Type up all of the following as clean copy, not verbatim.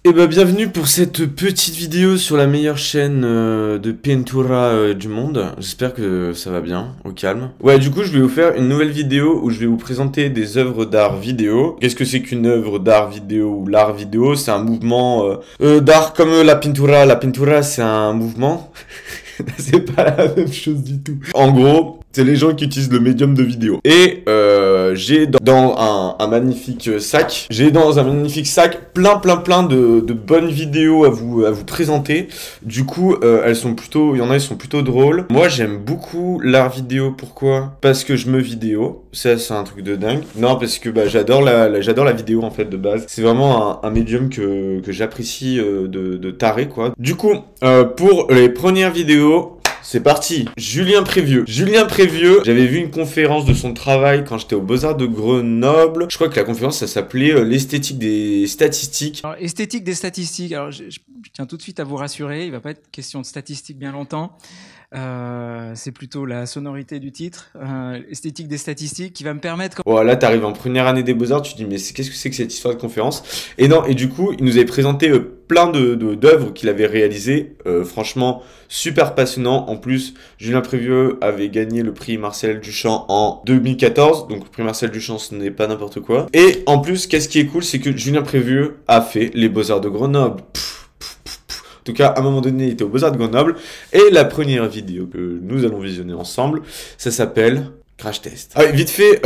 Et bah bienvenue pour cette petite vidéo sur la meilleure chaîne de Pintura du monde. J'espère que ça va bien, au calme. Ouais, du coup je vais vous faire une nouvelle vidéo où je vais vous présenter des œuvres d'art vidéo. Qu'est-ce que c'est qu'une œuvre d'art vidéo ou l'art vidéo? C'est un mouvement d'art comme la Pintura. La Pintura c'est un mouvement. C'est pas la même chose du tout. En gros, c'est les gens qui utilisent le médium de vidéo. Et j'ai dans un magnifique sac, plein de bonnes vidéos à vous présenter. Du coup, elles sont plutôt drôles. Moi, j'aime beaucoup l'art vidéo. Pourquoi? Parce que je me vidéo. Ça, c'est un truc de dingue. Non, parce que bah, j'adore la vidéo en fait de base. C'est vraiment un médium que j'apprécie de taré quoi. Du coup, pour les premières vidéos, c'est parti. Julien Prévieux. J'avais vu une conférence de son travail quand j'étais aux Beaux-Arts de Grenoble. Je crois que la conférence, ça s'appelait l'esthétique des statistiques. Alors, esthétique des statistiques. Alors, je tiens tout de suite à vous rassurer, il va pas être question de statistiques bien longtemps. C'est plutôt la sonorité du titre, esthétique des statistiques, qui va me permettre... Bon, là, t'arrives en première année des Beaux-Arts, tu te dis, mais qu'est-ce que c'est que cette histoire de conférence? Et non, et du coup, il nous avait présenté plein d'œuvres qu'il avait réalisées. Franchement, super passionnant. En plus, Julien Prévieux avait gagné le prix Marcel Duchamp en 2014. Donc, le prix Marcel Duchamp, ce n'est pas n'importe quoi. Et en plus, qu'est-ce qui est cool, c'est que Julien Prévieux a fait les Beaux-Arts de Grenoble. En tout cas, à un moment donné, il était aux Beaux-Arts de Grenoble. Et la première vidéo que nous allons visionner ensemble, ça s'appelle Crash Test. Ah, vite fait,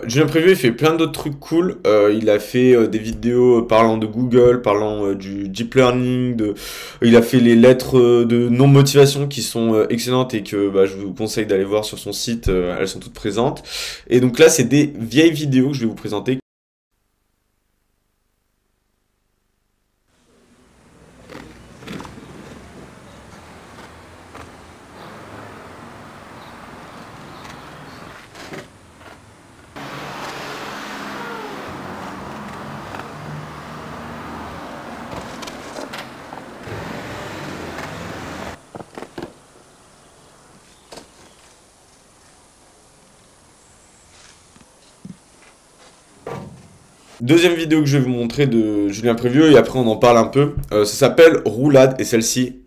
Julien Prévieux, il fait plein d'autres trucs cool. Il a fait des vidéos parlant de Google, parlant du deep learning. Il a fait les lettres de non-motivation qui sont excellentes et que bah, je vous conseille d'aller voir sur son site. Elles sont toutes présentes. Et donc là, c'est des vieilles vidéos que je vais vous présenter. Deuxième vidéo que je vais vous montrer de Julien Prévieux et après on en parle un peu. Ça s'appelle Roulade et celle-ci.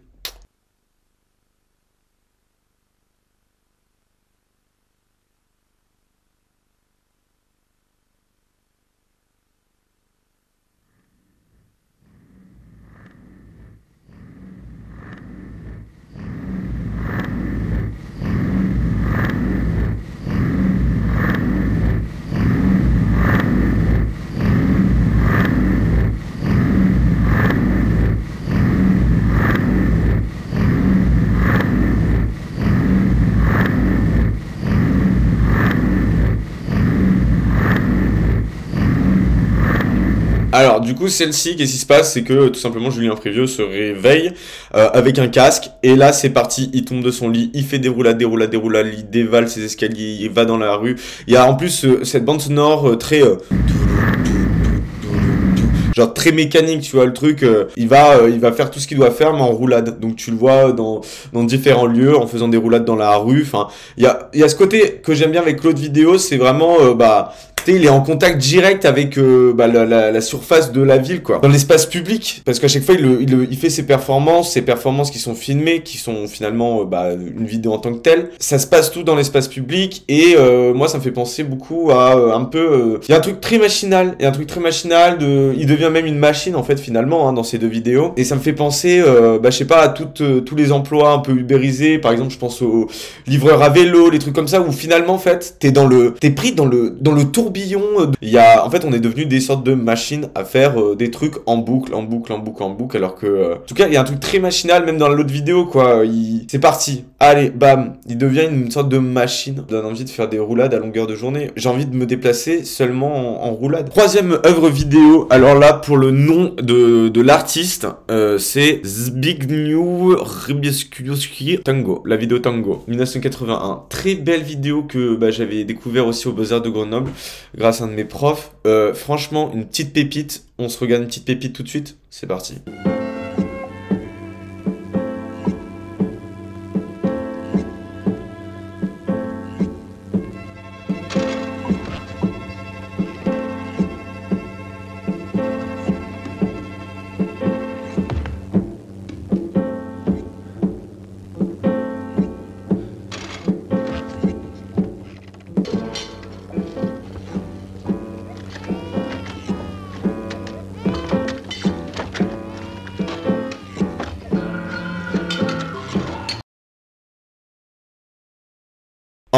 Alors du coup celle-ci, qu'est-ce qui se passe? C'est que tout simplement Julien Prévieux se réveille avec un casque et là c'est parti, il tombe de son lit, il fait des roulades, il dévale ses escaliers, il va dans la rue. Il y a en plus cette bande sonore très... genre très mécanique, tu vois le truc, il va faire tout ce qu'il doit faire mais en roulade. Donc tu le vois dans différents lieux en faisant des roulades dans la rue. Enfin, il y a ce côté que j'aime bien avec l'autre vidéo, c'est vraiment bah il est en contact direct avec bah, la surface de la ville, quoi. Dans l'espace public. Parce qu'à chaque fois, il fait ses performances qui sont filmées, qui sont finalement bah, une vidéo en tant que telle. Ça se passe tout dans l'espace public. Et moi, ça me fait penser beaucoup à un peu... Il y a un truc très machinal. Il devient même une machine, en fait, finalement, hein, dans ces deux vidéos. Et ça me fait penser, bah, je sais pas, à tous les emplois un peu ubérisés. Par exemple, je pense aux livreurs à vélo, les trucs comme ça, où finalement, en fait, t'es pris dans le tourbillon. Il y a, en fait, on est devenu des sortes de machines à faire des trucs en boucle, alors que, en tout cas, il y a un truc très machinal, même dans l'autre vidéo, quoi. C'est parti. Allez, bam. Il devient une sorte de machine. Ça donne envie de faire des roulades à longueur de journée. J'ai envie de me déplacer seulement en roulade. Troisième œuvre vidéo. Alors là, pour le nom de l'artiste, c'est Zbigniew Rybieskiewski Tango. La vidéo Tango, 1981. Très belle vidéo que bah, j'avais découvert aussi aux Beaux-Arts de Grenoble grâce à un de mes profs. Franchement, une petite pépite. On se regarde une petite pépite tout de suite. C'est parti.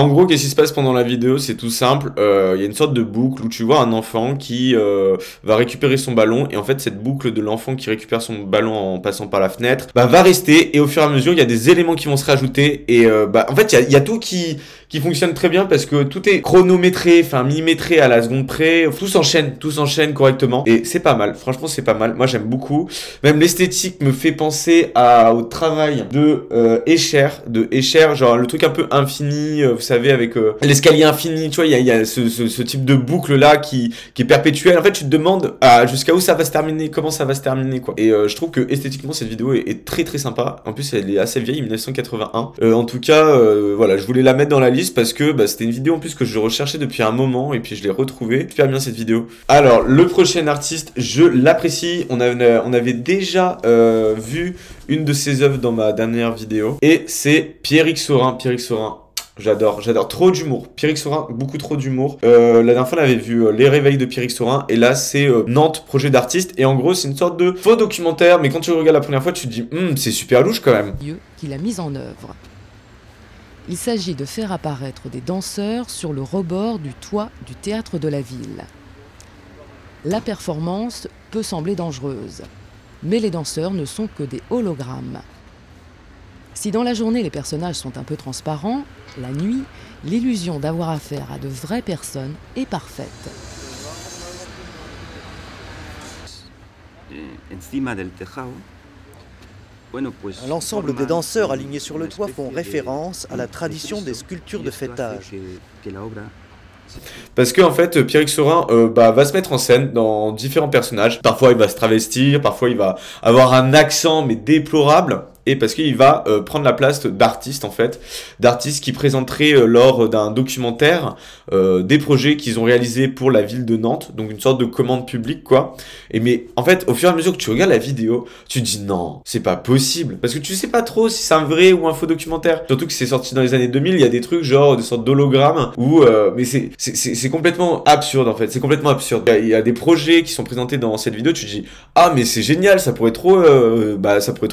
En gros, qu'est-ce qui se passe pendant la vidéo? C'est tout simple. Il y a une sorte de boucle où tu vois un enfant qui va récupérer son ballon. Et en fait, cette boucle de l'enfant qui récupère son ballon en passant par la fenêtre bah, va rester. Et au fur et à mesure, il y a des éléments qui vont se rajouter. Et bah, en fait, il y a tout qui fonctionne très bien parce que tout est chronométré, enfin millimétré à la seconde près. Tout s'enchaîne correctement. Et c'est pas mal. Franchement, c'est pas mal. Moi, j'aime beaucoup. Même l'esthétique me fait penser au travail de Escher, genre le truc un peu infini, vous savez, avec l'escalier infini, tu vois, il y a ce type de boucle là qui est perpétuel. En fait, tu te demandes jusqu'à où ça va se terminer, comment ça va se terminer, quoi. Et je trouve que esthétiquement, cette vidéo est très très sympa. En plus, elle est assez vieille, 1981. En tout cas, voilà, je voulais la mettre dans la liste parce que bah, c'était une vidéo en plus que je recherchais depuis un moment et puis je l'ai retrouvée. Super bien cette vidéo. Alors, le prochain artiste, je l'apprécie. On avait déjà vu une de ses œuvres dans ma dernière vidéo et c'est Pierrick Saurin. Pierrick Saurin, j'adore trop d'humour. Pierrick Saurin, beaucoup trop d'humour. La dernière fois, on avait vu Les Réveils de Pierrick Saurin et là, c'est Nantes, projet d'artiste. Et en gros, c'est une sorte de faux documentaire, mais quand tu le regardes la première fois, tu te dis, c'est super louche quand même. Qu'il a mis en œuvre. Il s'agit de faire apparaître des danseurs sur le rebord du toit du théâtre de la ville. La performance peut sembler dangereuse, mais les danseurs ne sont que des hologrammes. Si dans la journée les personnages sont un peu transparents, la nuit, l'illusion d'avoir affaire à de vraies personnes est parfaite. L'ensemble des danseurs alignés sur le toit font référence à la tradition des sculptures de fêtage. Parce que en fait, Pierrick Saurin va se mettre en scène dans différents personnages. Parfois, il va se travestir, parfois, il va avoir un accent mais déplorable. Et parce qu'il va prendre la place d'artistes en fait, d'artistes qui présenteraient lors d'un documentaire des projets qu'ils ont réalisés pour la ville de Nantes, donc une sorte de commande publique quoi. Et mais en fait, au fur et à mesure que tu regardes la vidéo, tu te dis non, c'est pas possible, parce que tu sais pas trop si c'est un vrai ou un faux documentaire. Surtout que c'est sorti dans les années 2000, il y a des trucs genre des sortes d'hologrammes où mais c'est complètement absurde en fait, c'est complètement absurde. Il y a des projets qui sont présentés dans cette vidéo, tu te dis ah mais c'est génial, ça pourrait trop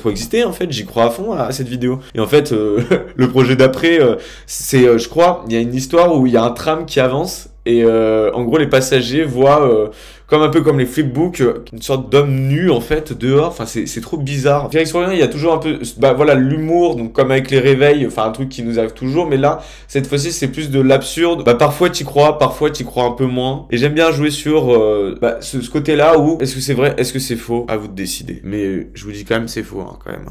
exister en fait. J'y crois à fond à cette vidéo. Et en fait, le projet d'après, c'est, je crois, il y a une histoire où il y a un tram qui avance et en gros les passagers voient comme un peu comme les flipbooks, une sorte d'homme nu en fait dehors. Enfin c'est trop bizarre. Pierrick Saurin, il y a toujours un peu voilà l'humour, donc comme avec les réveils, enfin un truc qui nous arrive toujours, mais là cette fois-ci c'est plus de l'absurde. Parfois t'y crois un peu moins. Et j'aime bien jouer sur ce côté-là où est-ce que c'est vrai, est-ce que c'est faux, à vous de décider. Mais je vous dis quand même c'est faux quand même.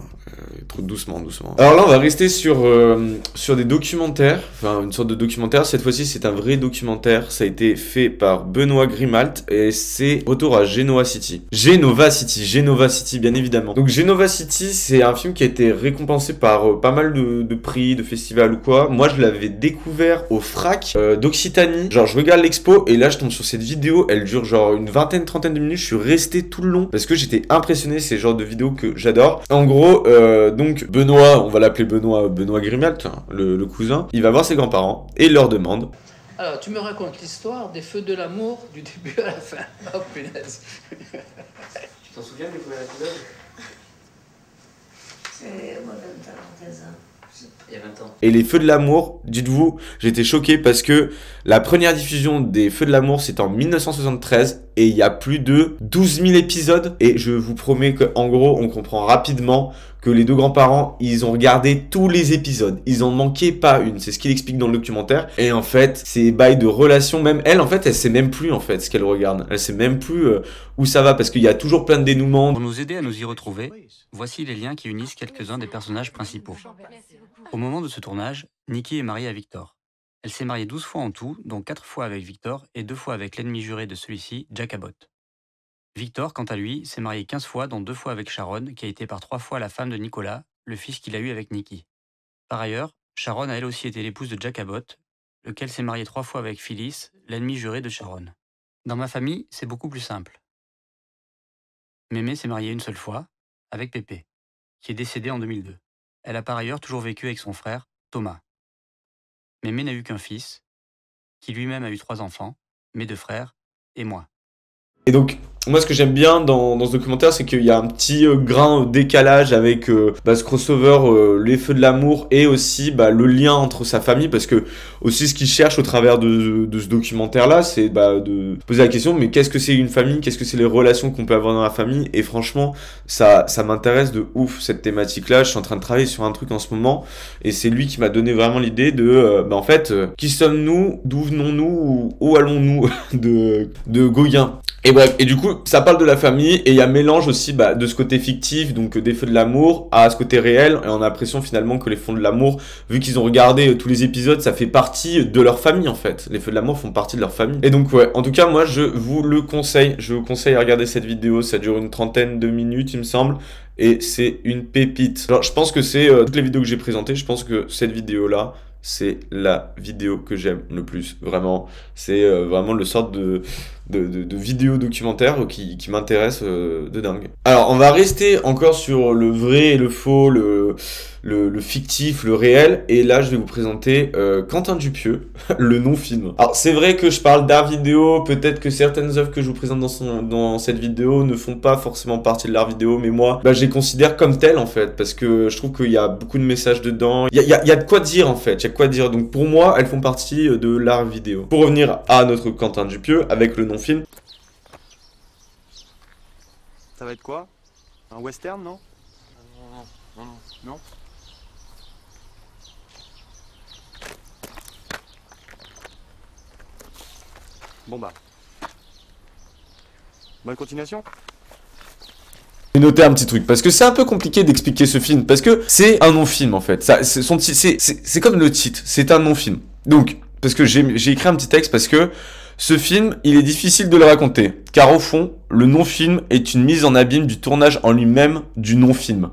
Trop doucement. Alors là on va rester sur des documentaires, enfin une sorte de documentaire. Cette fois-ci c'est un vrai documentaire. Ça a été fait par Benoît Grimalt et c'est retour à Genova City, bien évidemment. Donc Genova City, c'est un film qui a été récompensé par pas mal de prix, de festivals ou quoi. Moi, je l'avais découvert au FRAC d'Occitanie. Genre, je regarde l'expo et là, je tombe sur cette vidéo. Elle dure genre une trentaine de minutes. Je suis resté tout le long parce que j'étais impressionné. C'est le genre de vidéo que j'adore. En gros, donc Benoît, on va l'appeler Benoît Grimalt, hein, le cousin. Il va voir ses grands-parents et il leur demande. Alors, tu me racontes l'histoire des feux de l'amour du début à la fin. Oh, punaise. Tu t'en souviens des feux de l'amour? C'est moi, 20 ans, 15 ans. Il y a 20 ans. Et les Feux de l'amour, dites-vous, j'étais choqué parce que la première diffusion des Feux de l'amour, c'est en 1973 et il y a plus de 12 000 épisodes. Et je vous promets qu'en gros, on comprend rapidement que les deux grands-parents, ils ont regardé tous les épisodes. Ils en manquaient pas une. C'est ce qu'il explique dans le documentaire. Et en fait, ces bails de relations, même elle, en fait, elle sait même plus en fait ce qu'elle regarde. Elle sait même plus où ça va parce qu'il y a toujours plein de dénouements. Pour nous aider à nous y retrouver, voici les liens qui unissent quelques-uns des personnages principaux. Au moment de ce tournage, Nikki est mariée à Victor. Elle s'est mariée 12 fois en tout, dont 4 fois avec Victor et 2 fois avec l'ennemi juré de celui-ci, Jack Abbott. Victor, quant à lui, s'est marié 15 fois, dont 2 fois avec Sharon, qui a été par 3 fois la femme de Nicolas, le fils qu'il a eu avec Nikki. Par ailleurs, Sharon a elle aussi été l'épouse de Jack Abbott, lequel s'est marié 3 fois avec Phyllis, l'ennemi juré de Sharon. Dans ma famille, c'est beaucoup plus simple. Mémé s'est mariée une seule fois, avec Pépé, qui est décédé en 2002. Elle a par ailleurs toujours vécu avec son frère, Thomas. Mémé n'a eu qu'un fils, qui lui-même a eu 3 enfants, mes 2 frères et moi. Et donc, moi, ce que j'aime bien dans ce documentaire, c'est qu'il y a un petit grain décalage avec ce crossover, les feux de l'amour, et aussi le lien entre sa famille, parce que aussi ce qu'il cherche au travers de ce documentaire-là, c'est de poser la question, mais qu'est-ce que c'est une famille, qu'est-ce que c'est les relations qu'on peut avoir dans la famille, et franchement, ça m'intéresse de ouf, cette thématique-là. Je suis en train de travailler sur un truc en ce moment, et c'est lui qui m'a donné vraiment l'idée de, en fait, qui sommes-nous, d'où venons-nous, où allons-nous de Gauguin. Et bref, et du coup, ça parle de la famille, et il y a mélange aussi de ce côté fictif, donc des feux de l'amour, à ce côté réel, et on a l'impression finalement que les feux de l'amour, vu qu'ils ont regardé tous les épisodes, ça fait partie de leur famille en fait. Les feux de l'amour font partie de leur famille. Et donc ouais, en tout cas, moi je vous le conseille, je vous conseille à regarder cette vidéo, ça dure une trentaine de minutes il me semble, et c'est une pépite. Alors je pense que c'est toutes les vidéos que j'ai présentées, je pense que cette vidéo-là, c'est la vidéo que j'aime le plus, vraiment. C'est vraiment le sorte de vidéo documentaire qui m'intéresse de dingue. Alors, on va rester encore sur le vrai et le faux, le fictif, le réel. Et là, je vais vous présenter Quentin Dupieux, le non-film. Alors, c'est vrai que je parle d'art vidéo. Peut-être que certaines œuvres que je vous présente dans cette vidéo ne font pas forcément partie de l'art vidéo. Mais moi, je les considère comme telles, en fait. Parce que je trouve qu'il y a beaucoup de messages dedans. Il y a de quoi dire, en fait. Il y a de quoi dire. Donc, pour moi, elles font partie de l'art vidéo. Pour revenir à notre Quentin Dupieux, avec le non-film. Ça va être quoi? Un western, non? Non. Bon bonne continuation. J'ai noté un petit truc, parce que c'est un peu compliqué d'expliquer ce film, parce que c'est un non-film en fait. C'est comme le titre, c'est un non-film. Donc, parce que j'ai écrit un petit texte, parce que ce film, il est difficile de le raconter, car au fond, le non-film est une mise en abîme du tournage en lui-même du non-film.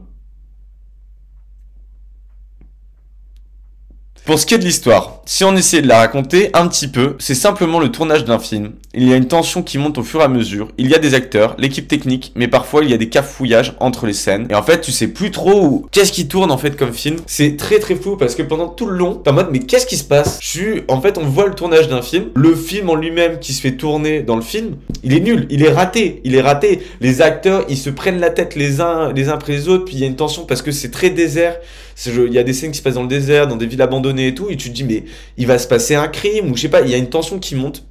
Pour ce qui est de l'histoire, si on essayait de la raconter un petit peu, c'est simplement le tournage d'un film. Il y a une tension qui monte au fur et à mesure, il y a des acteurs, l'équipe technique, mais parfois il y a des cafouillages entre les scènes. Et en fait, tu sais plus trop qu'est-ce qui tourne en fait comme film. C'est très très flou parce que pendant tout le long, t'es en mode mais qu'est-ce qui se passe? En fait, on voit le tournage d'un film, le film en lui-même qui se fait tourner dans le film, il est nul, il est raté. Les acteurs, ils se prennent la tête les uns après les autres, puis il y a une tension parce que c'est très désert. Il y a des scènes qui se passent dans le désert, dans des villes abandonnées et tout, et tu te dis mais il va se passer un crime ou je sais pas, il y a une tension qui monte.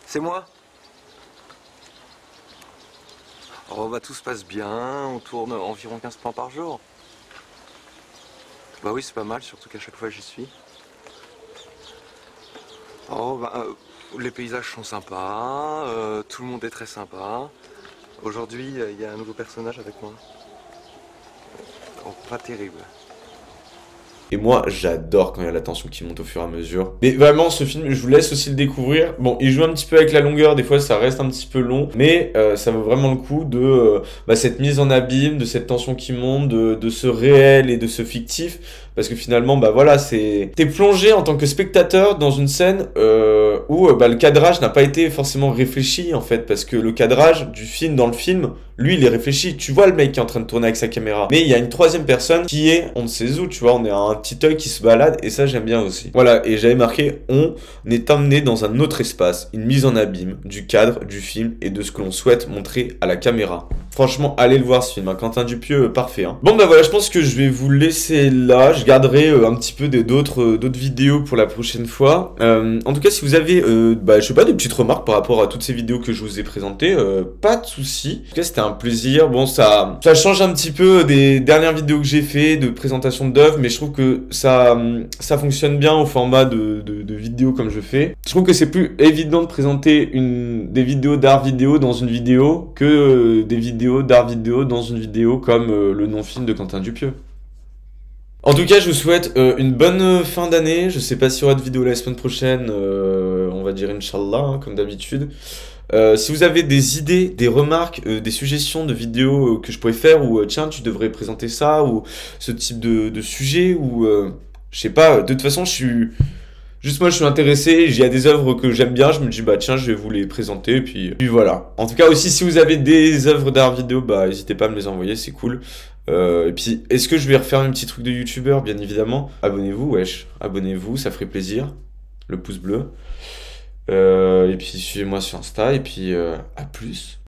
C'est moi. Oh tout se passe bien, on tourne environ 15 plans par jour. Bah oui, c'est pas mal, surtout qu'à chaque fois j'y suis. Les paysages sont sympas, tout le monde est très sympa. Aujourd'hui, il y a un nouveau personnage avec moi. Oh, pas terrible. Et moi, j'adore quand il y a la tension qui monte au fur et à mesure. Mais vraiment, ce film, je vous laisse aussi le découvrir. Bon, il joue un petit peu avec la longueur, des fois ça reste un petit peu long, mais ça vaut vraiment le coup de cette mise en abîme, de cette tension qui monte, de ce réel et de ce fictif. Parce que finalement, t'es plongé en tant que spectateur dans une scène où le cadrage n'a pas été forcément réfléchi en fait, parce que le cadrage du film dans le film, lui, il est réfléchi. Tu vois le mec qui est en train de tourner avec sa caméra, mais il y a une troisième personne qui est, on ne sait où, tu vois, on est à un petit œil qui se balade, et ça j'aime bien aussi. Voilà, et j'avais marqué, on est emmené dans un autre espace, une mise en abîme du cadre du film et de ce que l'on souhaite montrer à la caméra. Franchement, allez le voir ce film, hein. Quentin Dupieux, parfait. Hein. Bon voilà, je pense que je vais vous laisser là. Je garderai un petit peu d'autres vidéos pour la prochaine fois. En tout cas, si vous avez, je sais pas, des petites remarques par rapport à toutes ces vidéos que je vous ai présentées, pas de soucis. En tout cas, c'était un plaisir. Bon, ça change un petit peu des dernières vidéos que j'ai fait de présentation d'œuvres, mais je trouve que ça fonctionne bien au format de vidéos comme je fais. Je trouve que c'est plus évident de présenter des vidéos d'art vidéo dans une vidéo que des vidéos d'art vidéo dans une vidéo comme le non-film de Quentin Dupieux. En tout cas, je vous souhaite une bonne fin d'année. Je sais pas s'il y aura de vidéo la semaine prochaine, on va dire Inch'Allah, hein, comme d'habitude. Si vous avez des idées, des remarques, des suggestions de vidéos que je pourrais faire, ou tiens, tu devrais présenter ça, ou ce type de sujet, ou je sais pas, de toute façon, Juste moi je suis intéressé, il y a des œuvres que j'aime bien, je me dis tiens je vais vous les présenter, puis voilà. En tout cas aussi si vous avez des œuvres d'art vidéo, n'hésitez pas à me les envoyer, c'est cool. Et puis est-ce que je vais refaire un petit truc de youtubeur, bien évidemment. Abonnez-vous, wesh, abonnez-vous, ça ferait plaisir. Le pouce bleu. Et puis suivez-moi sur Insta, et puis à plus.